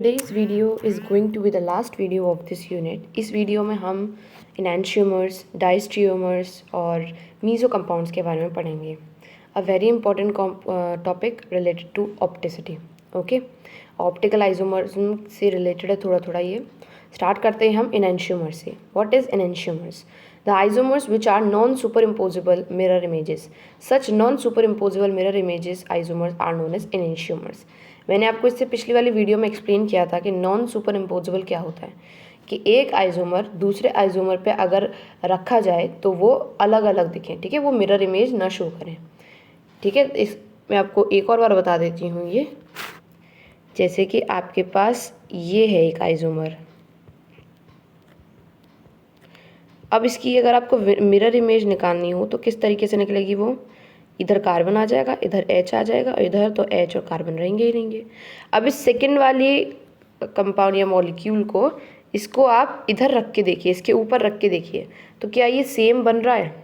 Today's video is going to be the last video of this unit. इस video में हम enantiomers, diastereomers और meso compounds के बारे में पढ़ेंगे. A very important topic related to opticity. Okay? Optical isomerism से related है थोड़ा ये. Start करते हैं हम enantiomers से. What is enantiomers? The isomers which are non-superimposable mirror images. Such non-superimposable mirror images isomers are known as enantiomers. मैंने आपको इससे पिछली वाली वीडियो में एक्सप्लेन किया था कि नॉन सुपर इम्पोजेबल क्या होता है कि एक आइसोमर दूसरे आइसोमर पे अगर रखा जाए तो वो अलग अलग दिखें, ठीक है, वो मिरर इमेज ना शो करें. ठीक है, इस मैं आपको एक और बार बता देती हूँ. ये जैसे कि आपके पास ये है एक आइसोमर. अब इसकी अगर आपको मिरर इमेज निकालनी हो तो किस तरीके से निकलेगी? वो इधर कार्बन आ जाएगा, इधर H आ जाएगा, और इधर तो H और कार्बन रहेंगे ही रहेंगे. अब इस सेकंड वाली कंपाउंड या मॉलिक्यूल को इसको आप इधर रख के देखिए, इसके ऊपर रख के देखिए, तो क्या ये सेम बन रहा है?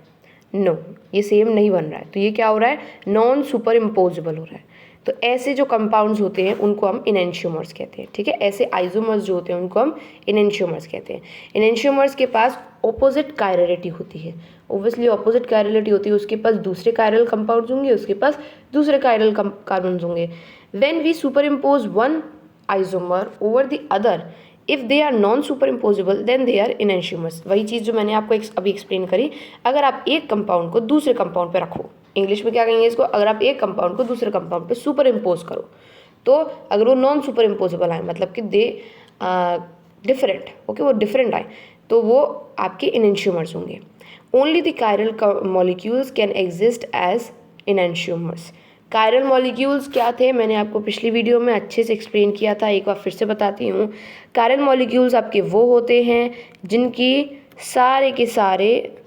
नो, ये सेम नहीं बन रहा है. तो ये क्या हो रहा है? नॉन सुपर इम्पोजेबल हो रहा है. तो ऐसे जो कंपाउंड्स होते हैं उनको हम इनेंशियोमर्स कहते हैं. ठीक है, ऐसे आइसोमर्स जो होते हैं उनको हम इनेंशियोमर्स कहते हैं. इनेंशियोमर्स के पास ऑपोजिट कायरलिटी होती है. ओब्वियसली ऑपोजिट कायरलिटी होती है, उसके पास दूसरे कायरल कंपाउंड्स होंगे, उसके पास दूसरे कायरल कार्बन्स होंगे. When we superimpose one isomer over the other, if they are non superimposable then they are enantiomers. वही चीज़ जो मैंने आपको अभी एक्सप्लेन करी. अगर आप एक कंपाउंड को दूसरे कंपाउंड पे रखो, इंग्लिश में क्या कहेंगे इसको? अगर आप एक कंपाउंड को दूसरे कंपाउंड पे सुपर इम्पोज करो तो अगर वो नॉन सुपर इम्पोजेबल आए, मतलब कि दे डिफरेंट, ओके, वो डिफरेंट आए, तो वो आपके इनेंशियोमर्स होंगे. Only the chiral molecules can exist as enantiomers. Chiral molecules क्या थे? मैंने आपको पिछली वीडियो में अच्छे से एक्सप्लेन किया था, एक बार फिर से बताती हूँ. कायरल मॉलिक्यूल्स आपके वो होते हैं जिनकी सारे के सारे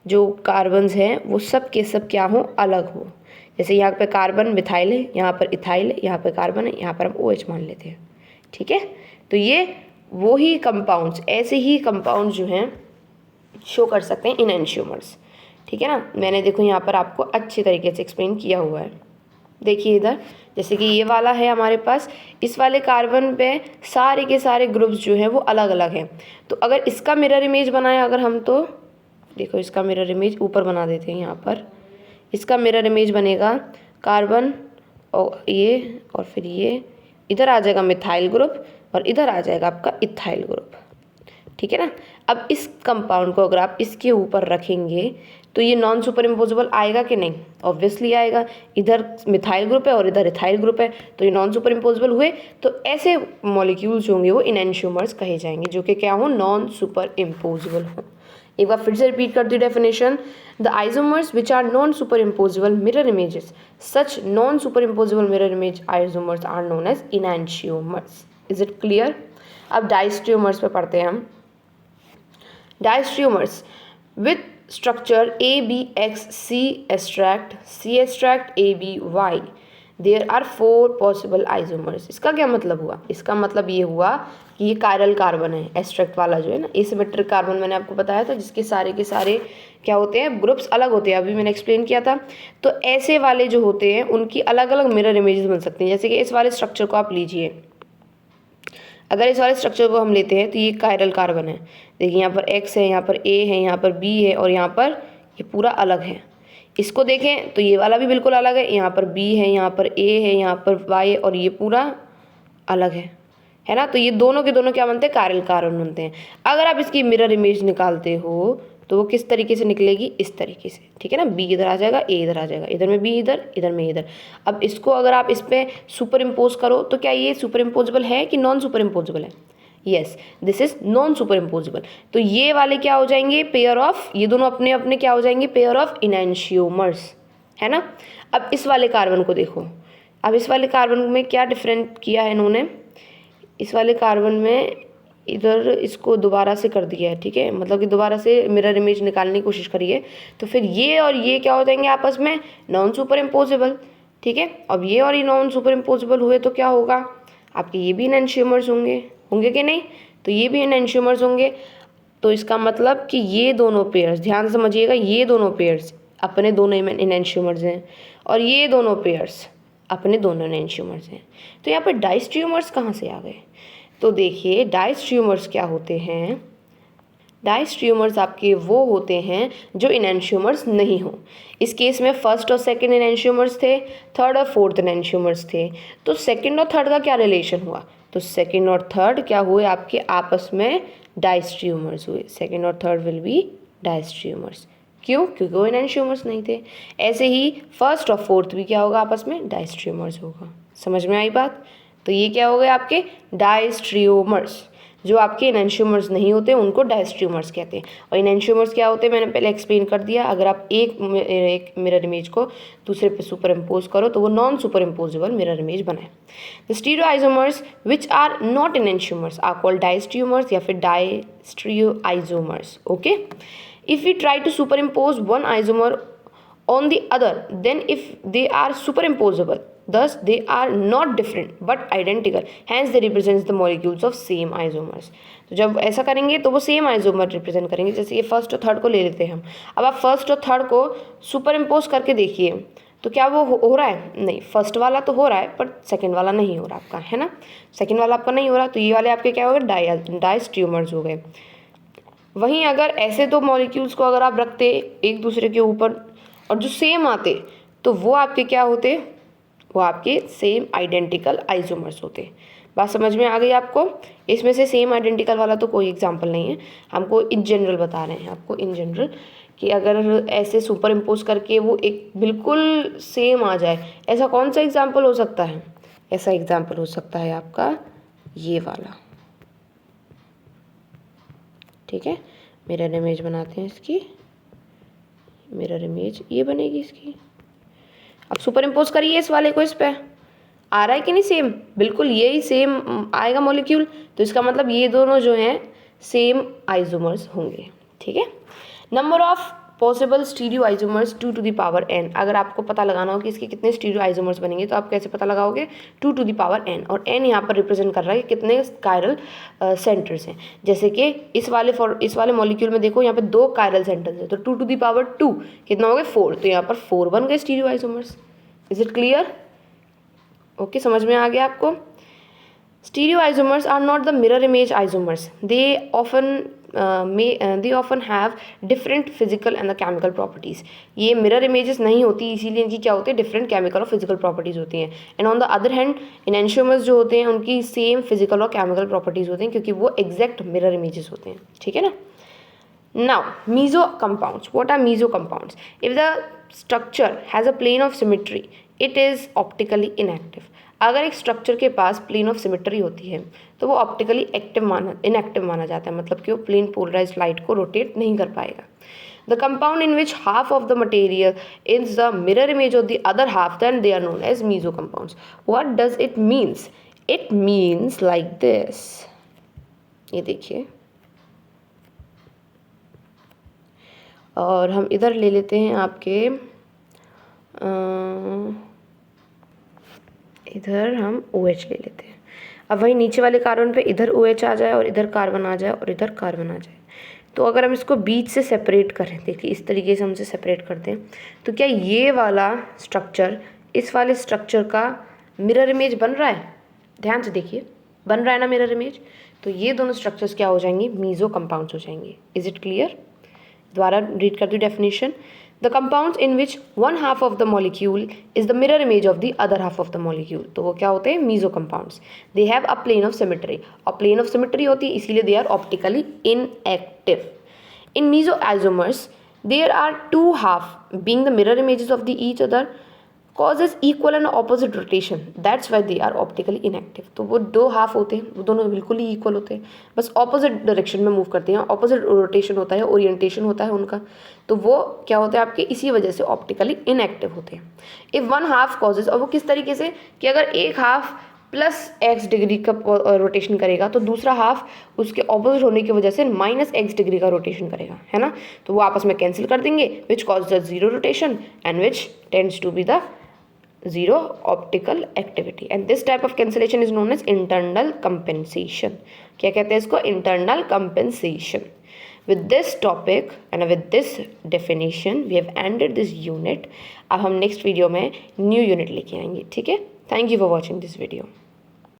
जो कार्बन्स हैं वो सब के सब क्या हो? अलग हो. जैसे यहाँ पे कार्बन मिथाइल है, यहाँ पर इथाइल है, यहाँ पर कार्बन है, यहाँ पर हम OH मान लेते हैं. ठीक है, तो ये वो ही कंपाउंड्स, ऐसे ही कंपाउंड्स जो हैं शो कर सकते हैं इनेंशियोमर्स. ठीक है ना, मैंने देखो यहाँ पर आपको अच्छे तरीके से एक्सप्लेन किया हुआ है. देखिए इधर, जैसे कि ये वाला है हमारे पास, इस वाले कार्बन पे सारे के सारे ग्रुप्स जो हैं वो अलग अलग हैं. तो अगर इसका मिरर इमेज बनाया अगर हम, तो देखो इसका मिरर इमेज ऊपर बना देते हैं. यहाँ पर इसका मिरर इमेज बनेगा कार्बन और ये, और फिर ये इधर आ जाएगा मिथाइल ग्रुप और इधर आ जाएगा आपका इथाइल ग्रुप. ठीक है ना. अब इस कंपाउंड को अगर आप इसके ऊपर रखेंगे तो ये नॉन सुपर इम्पोजेबल आएगा कि नहीं? ऑब्वियसली आएगा. इधर मिथाइल ग्रुप है और इधर इथाइल ग्रुप है, तो ये नॉन सुपर इम्पोजेबल हुए. तो ऐसे मॉलिक्यूल्स होंगे वो इनेंशियोमर्स कहे जाएंगे, जो कि क्या हो? नॉन सुपर इम्पोजेबल हो. एक बार फिर से रिपीट करती हूँ definition. The isomers which are non superimposable mirror images, such non superimposable mirror image isomers are known as enantiomers. Is it clear? अब डायस्ट्रियोमर्स पे पढ़ते हैं हम. Diastereomers with structure ABXC extract C extract ABY. There are 4 possible isomers. इसका क्या मतलब हुआ? इसका मतलब ये हुआ कि ये कायरल कार्बन है, एस्ट्रैक्ट वाला जो है ना, एसिमेट्रिक कार्बन मैंने आपको बताया था, जिसके सारे के सारे क्या होते हैं? ग्रुप्स अलग होते हैं. अभी मैंने एक्सप्लेन किया था. तो ऐसे वाले जो होते हैं उनकी अलग अलग मिरर इमेजेस बन सकती हैं. जैसे कि इस वाले स्ट्रक्चर को आप लीजिए. अगर इस वाले स्ट्रक्चर को हम लेते हैं तो ये कायरल कार्बन है. देखिए यहाँ पर X है, यहाँ पर A है, यहाँ पर B है, और यहाँ पर ये पूरा अलग है. इसको देखें तो ये वाला भी बिल्कुल अलग है. यहाँ पर B है, यहाँ पर A है, यहाँ पर Y, और ये पूरा अलग है ना. तो ये दोनों के दोनों क्या बनते हैं? कायरल कार्बन बनते हैं. अगर आप इसकी मिरर इमेज निकालते हो तो वो किस तरीके से निकलेगी? इस तरीके से. ठीक है ना, B इधर आ जाएगा, A इधर आ जाएगा, इधर में B इधर में इधर. अब इसको अगर आप इस पर सुपर इम्पोज करो तो क्या ये सुपर इम्पोजेबल है कि नॉन सुपर इम्पोजेबल है? Yes, this is non super imposable. तो ये वाले क्या हो जाएंगे? पेयर ऑफ, ये दोनों अपने अपने क्या हो जाएंगे? पेयर ऑफ इनेंशियोमर्स, है ना. अब इस वाले कार्बन को देखो. अब इस वाले कार्बन में क्या डिफरेंट किया है इन्होंने? इस वाले कार्बन में इधर इसको दोबारा से कर दिया है. ठीक है, मतलब कि दोबारा से मिरर इमेज निकालने की कोशिश करिए, तो फिर ये और ये क्या हो जाएंगे आपस में? Non super imposable. ठीक है, अब ये और ये नॉन सुपर इम्पोजेबल हुए तो क्या होगा? आपके ये भी इनेंशियोमर्स होंगे कि नहीं? तो ये भी इनेंशियोमर्स होंगे. तो इसका मतलब कि ये दोनों पेयर्स, ध्यान समझिएगा, ये दोनों पेयर्स अपने दोनों इनेंशियोमर्स हैं और ये दोनों पेयर्स अपने दोनों इनेंशियोमर्स हैं. तो यहाँ पर डायस्ट्रियोमर्स कहाँ से आ गए? तो देखिए डायस्ट्रियोमर्स क्या होते हैं, डायस्ट्रियोमर्स आपके वो होते हैं जो इनैंशियोमर्स नहीं हो। इस केस में फर्स्ट और सेकंड इनैंशियोमर्स थे, थर्ड और फोर्थ इनैंशियोमर्स थे। तो सेकंड और थर्ड का क्या रिलेशन हुआ, तो सेकंड और थर्ड क्या हुए आपके आपस में डायस्ट्रियोमर्स हुए। सेकंड और थर्ड विल बी डायस्ट्रियोमर्स। क्यों, क्योंकि वो इनैंशियोमर्स नहीं थे। ऐसे ही फर्स्ट और फोर्थ भी क्या होगा, आपस में डायस्ट्रियोमर्स होगा। समझ में आई बात। तो ये क्या हो गए आपके डायस्ट्रियोमर्स। जो आपके इनैंशियोमर्स नहीं होते उनको डायस्ट्रियोमर्स कहते हैं। और इनैंशियोमर्स क्या होते हैं मैंने पहले एक्सप्लेन कर दिया। अगर आप एक मिरर इमेज को दूसरे पे सुपर इम्पोज करो तो वो non superimposable mirror image बनाए। The stereoisomers which are not enantiomers are called diastereomers या फिर diastereoisomers. Okay, if we try to superimpose one isomer on the other, then if they are superimposable, thus they are not different but identical, hence they represent the molecules of same isomers. तो जब ऐसा करेंगे तो वो same isomer represent करेंगे। जैसे ये first और थर्ड को ले लेते हैं हम। अब आप फर्स्ट और थर्ड को सुपर इम्पोज करके देखिए तो क्या वो हो रहा है, नहीं। फर्स्ट वाला तो हो रहा है पर सेकंड वाला नहीं हो रहा आपका, है ना। सेकंड वाला आपका नहीं हो रहा, तो ये वाले आपके क्या हो गए, डायस्ट्रियोमर्स हो गए। वहीं अगर ऐसे दो मॉलिक्यूल्स को अगर आप रखते एक दूसरे के ऊपर और जो सेम आते तो वो आपके क्या होते, वो आपके सेम आइडेंटिकल आइसोमर्स होते। बात समझ में आ गई आपको। इसमें से सेम आइडेंटिकल वाला तो कोई एग्जांपल नहीं है, हमको इन जनरल बता रहे हैं आपको इन जनरल कि अगर ऐसे सुपर इम्पोज करके वो एक बिल्कुल सेम आ जाए, ऐसा कौन सा एग्जाम्पल हो सकता है। ऐसा एग्जाम्पल हो सकता है आपका ये वाला। ठीक है, मिरर इमेज बनाते हैं इसकी, मिरर इमेज ये बनेगी इसकी। अब सुपर इम्पोज करिए इस वाले को इस पे, आ रहा है कि नहीं सेम, बिल्कुल यही सेम आएगा मॉलिक्यूल। तो इसका मतलब ये दोनों जो हैं सेम आइसोमर्स होंगे। ठीक है, number of possible stereo isomers 2 to the power n। अगर आपको पता लगाना हो कि इसके कितने स्टीरियो आइसोमर्स बनेंगे तो आप कैसे पता लगाओगे, 2 to the power n। और n यहाँ पर रिप्रेजेंट कर रहा है कि कितने कायरल सेंटर्स हैं। जैसे कि इस वाले मॉलिक्यूल में देखो यहाँ पे 2 कायरल सेंटर्स हैं, तो 2 to the power 2 कितना हो गया 4, तो यहाँ पर 4 बन गए stereo isomers. Is it clear, okay, समझ में आ गया आपको। Stereoisomers are not the mirror image isomers. They often have different physical and the chemical properties. ये mirror images नहीं होती, इसीलिए इनकी क्या होती है, different chemical और physical properties होती हैं। And on the other hand, enantiomers जो होते हैं उनकी same physical और chemical properties होती हैं क्योंकि वो exact mirror images होते हैं। ठीक है ना। Now, meso compounds. What are meso compounds? If the structure has a plane of symmetry, it is optically inactive. अगर एक स्ट्रक्चर के पास प्लेन ऑफ सिमेट्री होती है तो वो ऑप्टिकली इनएक्टिव माना जाता है, मतलब कि वो प्लेन पोलराइज्ड लाइट को रोटेट नहीं कर पाएगा। The compound in which half of the material is the mirror image of the other half, then they are known as meso compounds. What does it means, it means like this. ये देखिए, और हम इधर ले लेते हैं आपके इधर हम OH ले लेते हैं। अब वही नीचे वाले कार्बन पे इधर OH आ जाए और इधर कार्बन आ जाए और इधर कार्बन आ जाए, तो अगर हम इसको बीच से सेपरेट करें, देखिए इस तरीके से हमसे सेपरेट करते हैं, तो क्या ये वाला स्ट्रक्चर इस वाले स्ट्रक्चर का मिरर इमेज बन रहा है। ध्यान से देखिए, बन रहा है ना मिरर इमेज। तो ये दोनों स्ट्रक्चर्स क्या हो जाएंगे, मीजो कंपाउंड्स हो जाएंगे। Is it clear. द्वारा रीड कर दूँ definition. The compounds in which one half of the molecule is the mirror image of the other half of the molecule, तो वो क्या होते हैं, meso compounds. They have a plane of symmetry, और plane of symmetry होती है इसीलिए they are optically inactive. In meso isomers there are two half being the mirror images of the each other causes equal and opposite rotation, that's why they are optically inactive. तो वो दो half होते हैं, वो दोनों बिल्कुल ही equal होते हैं, बस ऑपोजिट डायरेक्शन में मूव करते हैं, ऑपोजिट रोटेशन होता है, ओरिएंटेशन होता है उनका, तो वो क्या होता है आपके इसी वजह से ऑप्टिकली इनएक्टिव होते हैं। इफ़ वन हाफ कॉजेज, और वो किस तरीके से कि अगर एक हाफ प्लस x डिग्री का रोटेशन करेगा तो दूसरा हाफ उसके ऑपोजिट होने की वजह से -x डिग्री का रोटेशन करेगा, है ना। तो वो आपस में कैंसिल कर देंगे, which cause the zero rotation and which tends to be the zero optical activity, and this type of cancellation is known as internal compensation. क्या कहते हैं इसको, internal compensation. With this topic and with this definition we have ended this unit. अब हम next video में new unit लेके आएंगे, ठीक है। Thank you for watching this video.